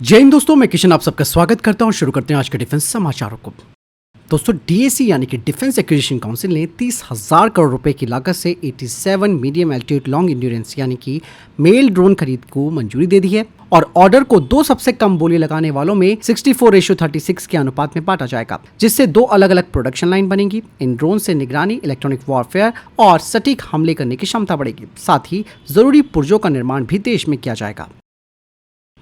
जय हिंद दोस्तों, मैं किशन आप सबका स्वागत करता हूं। शुरू करते हैं आज के डिफेंस समाचारों को। दोस्तों, डीएसी यानी कि डिफेंस एक्विजिशन काउंसिल ने 30,000 करोड़ रुपए की लागत से 87 मीडियम एल्टीट्यूड लॉन्ग इंड्योरेंस यानी कि मेल ड्रोन खरीद को मंजूरी दे दी है और ऑर्डर को दो सबसे कम बोली लगाने वालों में 64:36 के अनुपात में बांटा जाएगा, जिससे दो अलग अलग प्रोडक्शन लाइन बनेंगी। इन ड्रोन से निगरानी, इलेक्ट्रॉनिक वॉरफेयर और सटीक हमले करने की क्षमता बढ़ेगी। साथ ही जरूरी पुर्जों का निर्माण भी देश में किया जाएगा।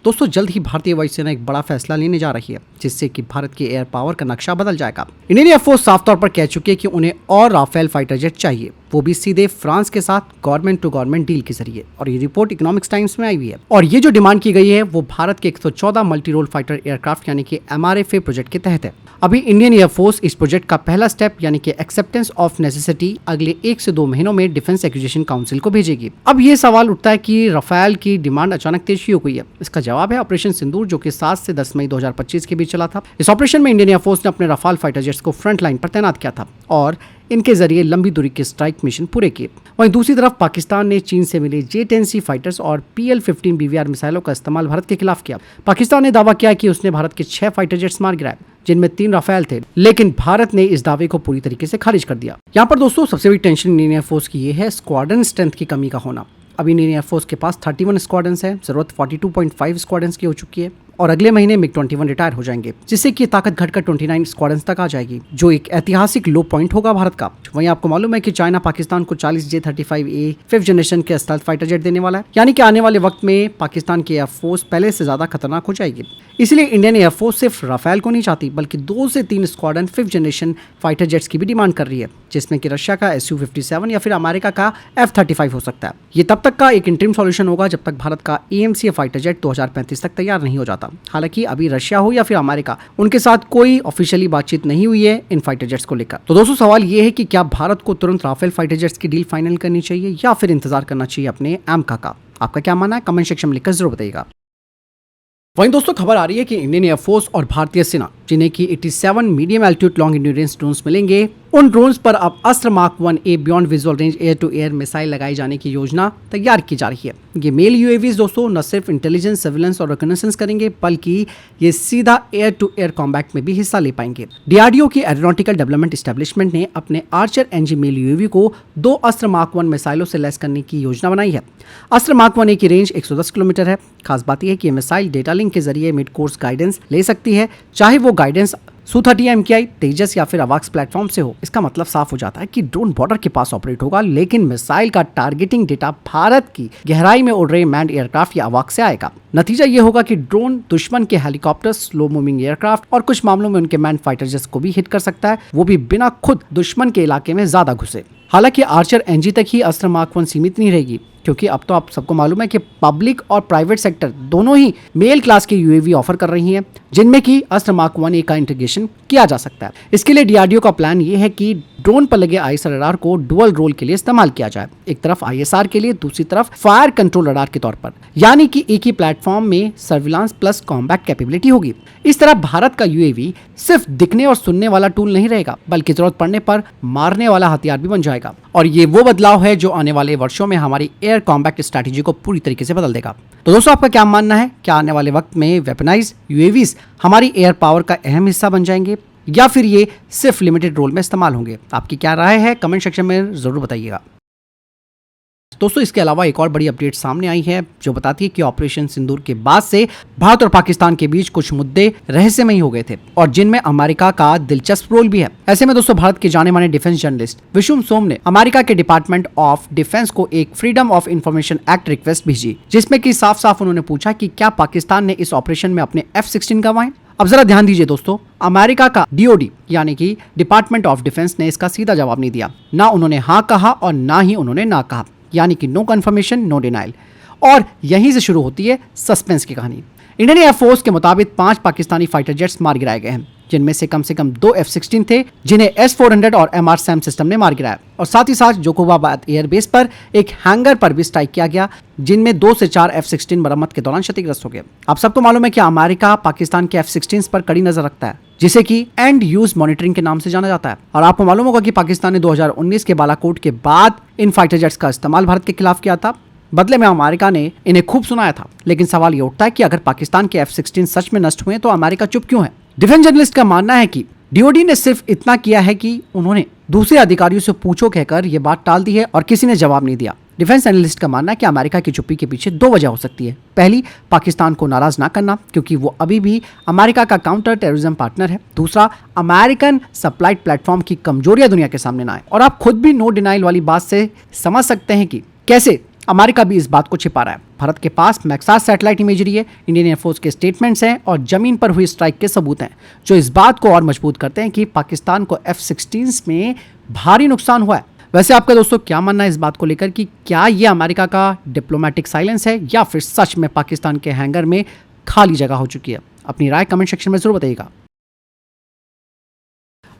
दोस्तों, जल्द ही भारतीय वायुसेना एक बड़ा फैसला लेने जा रही है, जिससे कि भारत के एयर पावर का नक्शा बदल जाएगा। इंडियन एयरफोर्स साफ तौर पर कह चुकी है कि उन्हें और राफेल फाइटर जेट चाहिए, वो भी सीधे फ्रांस के साथ गवर्नमेंट टू गवर्नमेंट डील के जरिए। और ये रिपोर्ट इकोनॉमिक्स टाइम्स में आई हुई है। और ये जो डिमांड की गई है वो भारत के 114 मल्टी रोल फाइटर एयरक्राफ्ट यानी कि MRFA प्रोजेक्ट के तहत है। अभी इंडियन एयरफोर्स इस प्रोजेक्ट का पहला स्टेप यानी कि एक्सेप्टेंस ऑफ नेसेसिटी अगले 1 से 2 महीनों में डिफेंस एक्विजिशन काउंसिल को भेजेगी। अब ये सवाल उठता है कि राफेल की डिमांड अचानक तेज क्यों हुई है। इसका जवाब है ऑपरेशन सिंदूर, जो कि 7 से 10 मई 2025 के बीच चला था। इस ऑपरेशन में इंडियन एयरफोर्स ने अपने राफेल फाइटर जेट्स को फ्रंट लाइन पर तैनात किया था और इनके जरिए लंबी दूरी के स्ट्राइक मिशन पूरे किए। वहीं दूसरी तरफ पाकिस्तान ने चीन से मिले J-10C फाइटर्स और PL-15 BVR मिसाइलों का इस्तेमाल भारत के खिलाफ किया। पाकिस्तान ने दावा किया कि उसने भारत के 6 फाइटर जेट्स मार गिराए, जिनमें 3 राफेल थे, लेकिन भारत ने इस दावे को पूरी तरीके से खारिज कर दिया। यहाँ पर दोस्तों सबसे बड़ी टेंशन इंडियन एयरफोर्स की ये है स्क्वाड्रन स्ट्रेंथ की कमी का होना। अभी इंडियन एयरफोर्स के पास 31 स्क्वाड्रन्स है, जरूरत 42.5 स्क्वाड्रन्स की हो चुकी है और अगले महीने MiG-21 रिटायर हो जाएंगे, जिससे कि ताकत घटकर 29 स्क्वाड्रन्स तक आ जाएगी, जो एक ऐतिहासिक लो पॉइंट होगा भारत का। वहीं आपको मालूम है कि चाइना पाकिस्तान को 40 J-35A 5th जनरेशन के स्टेल्थ फाइटर जेट देने वाला है, यानी कि आने वाले वक्त में पाकिस्तान की एयरफोर्स पहले से ज्यादा खतरनाक हो जाएगी। इसलिए इंडियन एयरफोर्स सिर्फ राफेल को नहीं चाहती, बल्कि 2 से 3 squadron 5th generation fighter jets की भी डिमांड कर रही है, जिसमें कि रशिया का Su-57 या फिर अमेरिका का F-35 हो सकता है। ये तब तक का एक इंटरिम सॉल्यूशन होगा जब तक भारत का AMCA फाइटर जेट 2035 तक तैयार नहीं हो जाता। हालांकि अभी रशिया हो या फिर अमेरिका, उनके साथ कोई ऑफिशियली बातचीत नहीं हुई है इन फाइटर जेट्स को लेकर। तो दोस्तों सवाल ये है कि क्या भारत को तुरंत राफेल फाइटर जेट्स की डील फाइनल करनी चाहिए या फिर इंतजार करना चाहिए अपने AMCA का। आपका क्या मानना है, कमेंट सेक्शन में लिखकर जरूर बताइएगा। वहीं दोस्तों खबर आ रही है कि इंडियन एयरफोर्स और भारतीय सेना, जिन्हें की 87 medium altitude long endurance drones मिलेंगे, उन ड्रोन्स पर अब Astra mark 1A beyond visual range air to air missile लगाई जाने की योजना तैयार की जा रही है। ये मेल UAVs दोस्तों न सिर्फ इंटेलिजेंस, सर्विलेंस और रिकॉग्निशंस करेंगे, बल्कि ये सीधा एयर टू एयर कॉम्बैट में भी हिस्सा ले पाएंगे। DRDO की एरोनॉटिकल डेवलपमेंट एस्टेब्लिशमेंट ने अपने आर्चर NG मेल UAV को 2 अस्त्र मार्क 1 मिसाइलों से लैस करने की योजना बनाई है। अस्त्र मार्क 1A की रेंज 110 किलोमीटर है। खास बात यह है कि यह मिसाइल डेटा लिंक के जरिए मिड कोर्स गाइडेंस ले सकती है, चाहे वो गाइडेंस Su-30 MKI, तेजस या फिर अवाक्स प्लेटफॉर्म से हो। इसका मतलब साफ हो जाता है कि ड्रोन बॉर्डर के पास ऑपरेट होगा, लेकिन मिसाइल का टारगेटिंग डेटा भारत की गहराई में उड़ रहे मैंड एयरक्राफ्ट या अवाक्स से आएगा। नतीजा ये होगा कि ड्रोन दुश्मन के हेलीकॉप्टर, स्लो मूविंग एयरक्राफ्ट और कुछ मामलों में उनके मैंड फाइटर जेट्स को भी हिट कर सकता है, वो भी बिना खुद दुश्मन के इलाके में ज्यादा घुसे। हालांकि आर्चर NG तक ही अस्त्र मार्क 1 सीमित नहीं रहेगी, क्योंकि अब तो आप सबको मालूम है कि पब्लिक और प्राइवेट सेक्टर दोनों ही मेल क्लास के UAV ऑफर कर रही हैं, जिनमें कि अस्त्र मार्क 1A का इंटीग्रेशन किया जा सकता है। इसके लिए DRDO का प्लान ये है कि ड्रोन पर लगे ISR रडार को डुअल रोल के लिए इस्तेमाल किया जाए, एक तरफ ISR के लिए, दूसरी तरफ फायर कंट्रोल रडार के तौर पर, यानी कि एक ही प्लेटफॉर्म में सर्विलांस प्लस कॉम्बैट कैपेबिलिटी होगी। इस तरह भारत का UAV सिर्फ दिखने और सुनने वाला टूल नहीं रहेगा, बल्कि जरूरत पड़ने पर मारने वाला हथियार भी बन जाएगा। और ये वो बदलाव है जो आने वाले वर्षों में हमारी एयर कॉम्बैट स्ट्रैटेजी को पूरी तरीके से बदल देगा। तो दोस्तों आपका क्या मानना है, क्या आने वाले वक्त में वेपनाइज्ड UAVs हमारी एयर पावर का अहम हिस्सा बन जाएंगे या फिर ये सिर्फ लिमिटेड रोल में इस्तेमाल होंगे? आपकी क्या राय है, कमेंट सेक्शन में जरूर बताइएगा। दोस्तों इसके अलावा एक और बड़ी अपडेट सामने आई है जो बताती है कि ऑपरेशन सिंदूर के बाद से भारत और पाकिस्तान के बीच कुछ मुद्दे रहस्यमयी हो गए थे और जिनमें अमेरिका का दिलचस्प रोल भी है। ऐसे में दोस्तों भारत के जाने माने डिफेंस जर्नलिस्ट विशुम सोम ने अमेरिका के डिपार्टमेंट ऑफ डिफेंस को एक freedom of information act request भेजी, जिसमें कि साफ साफ उन्होंने पूछा कि क्या पाकिस्तान ने इस ऑपरेशन में अपने F-16 गंवाए। अब जरा ध्यान दीजिए दोस्तों, अमेरिका का DOD यानी कि डिपार्टमेंट ऑफ डिफेंस ने इसका सीधा जवाब नहीं दिया। ना उन्होंने हाँ कहा और ना ही उन्होंने ना कहा, यानी कि नो कंफर्मेशन नो डिनाइल। और यहीं से शुरू होती है सस्पेंस की कहानी। इंडियन एयरफोर्स के मुताबिक 5 पाकिस्तानी फाइटर जेट्स मार गिराए गए हैं, जिनमें से कम 2 F-16 थे, जिन्हें S-400 और MR-SAM सिस्टम ने मार गिराया। और साथ ही साथ जोकोबाबाद एयरबेस पर एक हैंगर पर भी स्ट्राइक किया गया, जिनमें 2 से 4 F-16 मरम्मत के दौरान क्षतिग्रस्त हो गए। आप सबको मालूम है कि अमेरिका पाकिस्तान के F-16 पर कड़ी नजर रखता है, जिसे कि एंड यूज मॉनिटरिंग के नाम से जाना जाता है। और आपको मालूम होगा कि पाकिस्तान ने 2019 के बालाकोट के बाद इन फाइटर जेट्स का इस्तेमाल भारत के खिलाफ किया था। बदले में अमेरिका ने इन्हें खूब सुनाया था। लेकिन सवाल ये उठता है कि अगर पाकिस्तान के F-16 सच में नष्ट हुए तो अमेरिका चुप क्यों है? डिफेंस जर्नलिस्ट का मानना है कि डीओडी ने सिर्फ इतना किया है कि उन्होंने दूसरे अधिकारियों से पूछो कहकर यह बात टाल दी है और किसी ने जवाब नहीं दिया। डिफेंस एनालिस्ट का मानना है कि अमेरिका की चुप्पी के पीछे दो वजह हो सकती है। पहली, पाकिस्तान को नाराज ना करना, क्योंकि वो अभी भी अमेरिका का काउंटर टेररिज्म पार्टनर है। दूसरा, अमेरिकन सप्लाइड प्लेटफॉर्म की कमजोरियां दुनिया के सामने ना आए। और आप खुद भी नो डिनाइल वाली बात से समझ सकते हैं कि कैसे अमेरिका भी इस बात को छिपा रहा है। भारत के पास मैक्सास सैटेलाइट इमेजरी है, इंडियन एयरफोर्स के स्टेटमेंट्स हैं और जमीन पर हुई स्ट्राइक के सबूत हैं, जो इस बात को और मजबूत करते हैं कि पाकिस्तान को F-16 में भारी नुकसान हुआ है। वैसे आपका दोस्तों क्या मानना है इस बात को लेकर कि क्या ये अमेरिका का डिप्लोमेटिक साइलेंस है या फिर सच में पाकिस्तान के हैंगर में खाली जगह हो चुकी है? अपनी राय कमेंट सेक्शन में जरूर बताइएगा।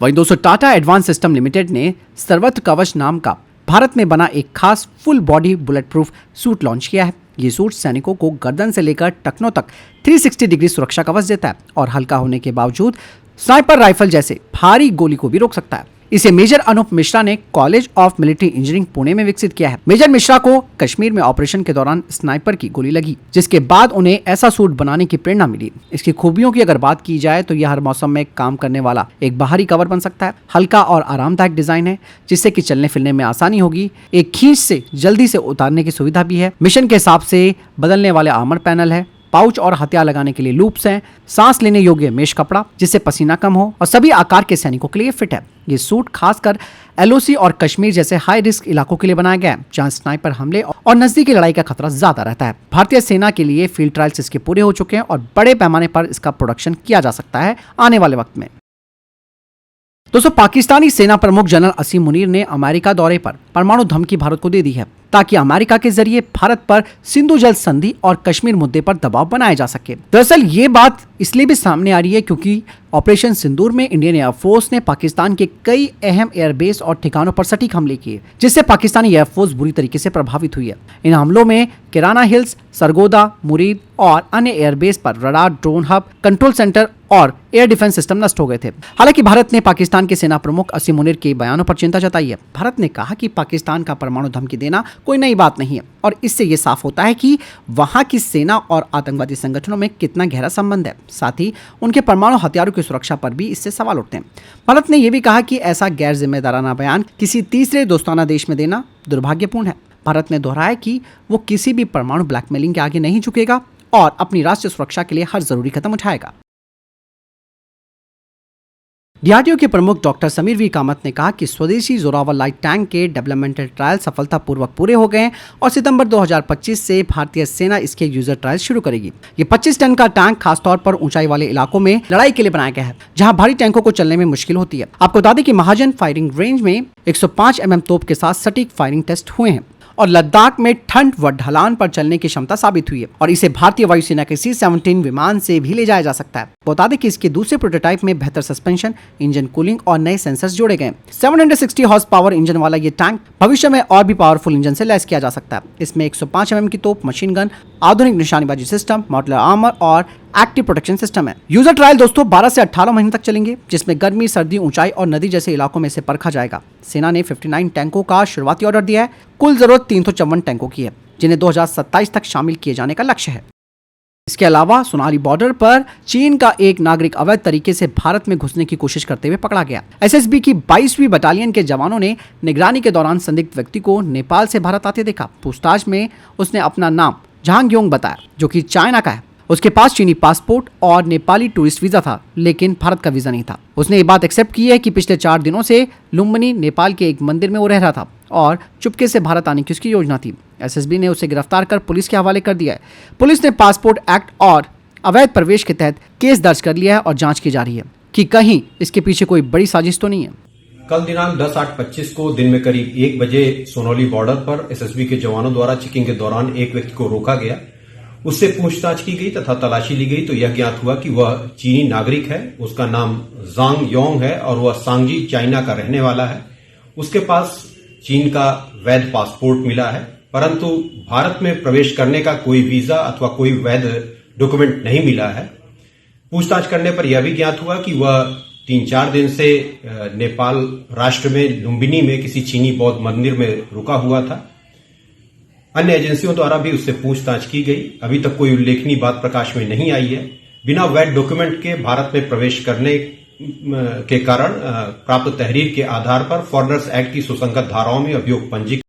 वहीं दोस्तों, टाटा एडवांस सिस्टम लिमिटेड ने सर्वत्र कवच नाम का भारत में बना एक खास full body bullet proof suit launch किया है। ये सूट सैनिकों को गर्दन से लेकर टखनों तक 360 डिग्री सुरक्षा कवच देता है और हल्का होने के बावजूद स्नाइपर राइफल जैसे भारी गोली को भी रोक सकता है। इसे मेजर अनूप मिश्रा ने college of military engineering Pune में विकसित किया है। मेजर मिश्रा को कश्मीर में ऑपरेशन के दौरान स्नाइपर की गोली लगी, जिसके बाद उन्हें ऐसा सूट बनाने की प्रेरणा मिली। इसकी खूबियों की अगर बात की जाए तो यह हर मौसम में काम करने वाला एक बाहरी कवर बन सकता है। हल्का और आरामदायक डिजाइन है, जिससे कि चलने फिरने में आसानी होगी। एक खींच से जल्दी से उतारने की सुविधा भी है। मिशन के हिसाब से बदलने वाले आर्मर पैनल है। पाउच और हथियार लगाने के लिए लूप्स हैं। सांस लेने योग्य मेश कपड़ा जिससे पसीना कम हो और सभी आकार के सैनिकों के लिए फिट है। ये सूट खासकर LOC और कश्मीर जैसे हाई रिस्क इलाकों के लिए बनाया गया है, जहां स्नाइपर हमले और नजदीकी लड़ाई का खतरा ज्यादा रहता है। भारतीय सेना के लिए फील्ड ट्रायल्स इसके पूरे हो चुके हैं और बड़े पैमाने पर इसका प्रोडक्शन किया जा सकता है आने वाले वक्त में। दोस्तों, पाकिस्तानी सेना प्रमुख जनरल असीम मुनीर ने अमेरिका दौरे पर परमाणु धमकी भारत को दे दी है, ताकि अमेरिका के जरिए भारत पर सिंधु जल संधि और कश्मीर मुद्दे पर दबाव बनाया जा सके। दरअसल ये बात इसलिए भी सामने आ रही है क्योंकि ऑपरेशन सिंदूर में इंडियन एयरफोर्स ने पाकिस्तान के कई अहम एयरबेस और ठिकानों पर सटीक हमले किए, जिससे पाकिस्तानी एयरफोर्स बुरी तरीके से प्रभावित हुई है। इन हमलों में किराना हिल्स, सरगोदा, मुरीद और अन्य एयरबेस पर radar, drone hub, control centre और एयर डिफेंस सिस्टम नष्ट हो गए थे। हालांकि भारत ने पाकिस्तान के सेना प्रमुख असीम मुनीर के बयानों पर चिंता जताई है। भारत ने कहा कि पाकिस्तान का परमाणु धमकी देना कोई नई बात नहीं है और इससे ये साफ होता है कि वहां की सेना और आतंकवादी संगठनों में कितना गहरा संबंध है। साथ ही उनके परमाणु हथियारों की सुरक्षा पर भी इससे सवाल उठते हैं। भारत ने यह भी कहा कि ऐसा गैर जिम्मेदाराना बयान किसी तीसरे दोस्ताना देश में देना दुर्भाग्यपूर्ण है। भारत ने दोहराया कि वो किसी भी परमाणु ब्लैकमेलिंग के आगे नहीं झुकेगा और अपनी राष्ट्रीय सुरक्षा के लिए हर जरूरी कदम उठाएगा। डीआरडीओ के प्रमुख डॉक्टर समीर वी कामत ने कहा कि स्वदेशी जोरावर लाइट टैंक के डेवलपमेंटल ट्रायल सफलतापूर्वक पूरे हो गए हैं और सितंबर 2025 से भारतीय सेना इसके यूजर ट्रायल शुरू करेगी। ये 25 टन का टैंक खासतौर पर ऊंचाई वाले इलाकों में लड़ाई के लिए बनाया गया है, जहां भारी टैंकों को चलने में मुश्किल होती है। आपको बता दें कि महाजन फायरिंग रेंज में 105 mm तोप के साथ सटीक फायरिंग टेस्ट हुए हैं और लद्दाख में ठंड व ढलान पर चलने की क्षमता साबित हुई है और इसे भारतीय वायुसेना के C-17 विमान से भी ले जाया जा सकता है। बता दें कि इसके दूसरे प्रोटोटाइप में बेहतर सस्पेंशन, इंजन कूलिंग और नए सेंसर्स जोड़े गए। 760 हॉर्स पावर इंजन वाला ये टैंक भविष्य में और भी पावरफुल इंजन से लैस किया जा सकता है। इसमें 105 mm की तोप, मशीन गन, आधुनिक निशानेबाजी सिस्टम, मॉड्यूलर आर्मर और एक्टिव प्रोटेक्शन सिस्टम है। यूजर ट्रायल दोस्तों 12 से 18 महीने तक चलेंगे, जिसमें गर्मी, सर्दी, ऊंचाई और नदी जैसे इलाकों में से परखा जाएगा। सेना ने 59 टैंकों का शुरुआती ऑर्डर दिया है। कुल जरूरत 354 टैंकों की है, जिन्हें 2027 तक शामिल किए जाने का लक्ष्य है। इसके अलावा सोनाली बॉर्डर पर चीन का एक नागरिक अवैध तरीके से भारत में घुसने की कोशिश करते हुए पकड़ा गया। एसएसबी की 22वीं बटालियन के जवानों ने निगरानी के दौरान संदिग्ध व्यक्ति को नेपाल से भारत आते देखा। पूछताछ में उसने अपना नाम झांगयोंग बताया, जो कि चाइना का है। उसके पास चीनी पासपोर्ट और नेपाली टूरिस्ट वीजा था, लेकिन भारत का वीजा नहीं था। उसने ये बात एक्सेप्ट की है कि पिछले 4 दिनों से लुम्बिनी, नेपाल के एक मंदिर में वो रह रहा था और चुपके से भारत आने की उसकी योजना थी। एसएसबी ने उसे गिरफ्तार कर पुलिस के हवाले कर दिया है। पुलिस ने पासपोर्ट एक्ट और अवैध प्रवेश के तहत केस दर्ज कर लिया है और जांच की जा रही है कि कहीं इसके पीछे कोई बड़ी साजिश तो नहीं है। कल दिनांक 10/8/25 को दिन में करीब 1 बजे सोनौली बॉर्डर पर एसएसबी के जवानों द्वारा चेकिंग के दौरान एक व्यक्ति को रोका गया। उससे पूछताछ की गई तथा तलाशी ली गई तो यह ज्ञात हुआ कि वह चीनी नागरिक है। उसका नाम जांग योंग है और वह सांगजी, चाइना का रहने वाला है। उसके पास चीन का वैध पासपोर्ट मिला है, परंतु भारत में प्रवेश करने का कोई वीजा अथवा कोई वैध डॉक्यूमेंट नहीं मिला है। पूछताछ करने पर यह भी ज्ञात हुआ कि वह 3-4 दिन से नेपाल राष्ट्र में लुम्बिनी में किसी चीनी बौद्ध मंदिर में रुका हुआ था। अन्य एजेंसियों द्वारा भी उससे पूछताछ की गई। अभी तक कोई उल्लेखनीय बात प्रकाश में नहीं आई है। बिना वैध डॉक्यूमेंट के भारत में प्रवेश करने के कारण प्राप्त तहरीर के आधार पर फॉरेनर्स एक्ट की सुसंगत धाराओं में अभियोग पंजीकृत।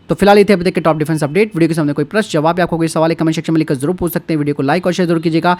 तो फिलहाल ये थे अभी तक के टॉप डिफेंस अपडेट। वीडियो के सामने कोई प्रश्न जवाब या आपको कोई सवाल है कमेंट सेक्शन में लिखकर जरूर पूछ सकते हैं। वीडियो को लाइक और शेयर जरूर कीजिएगा।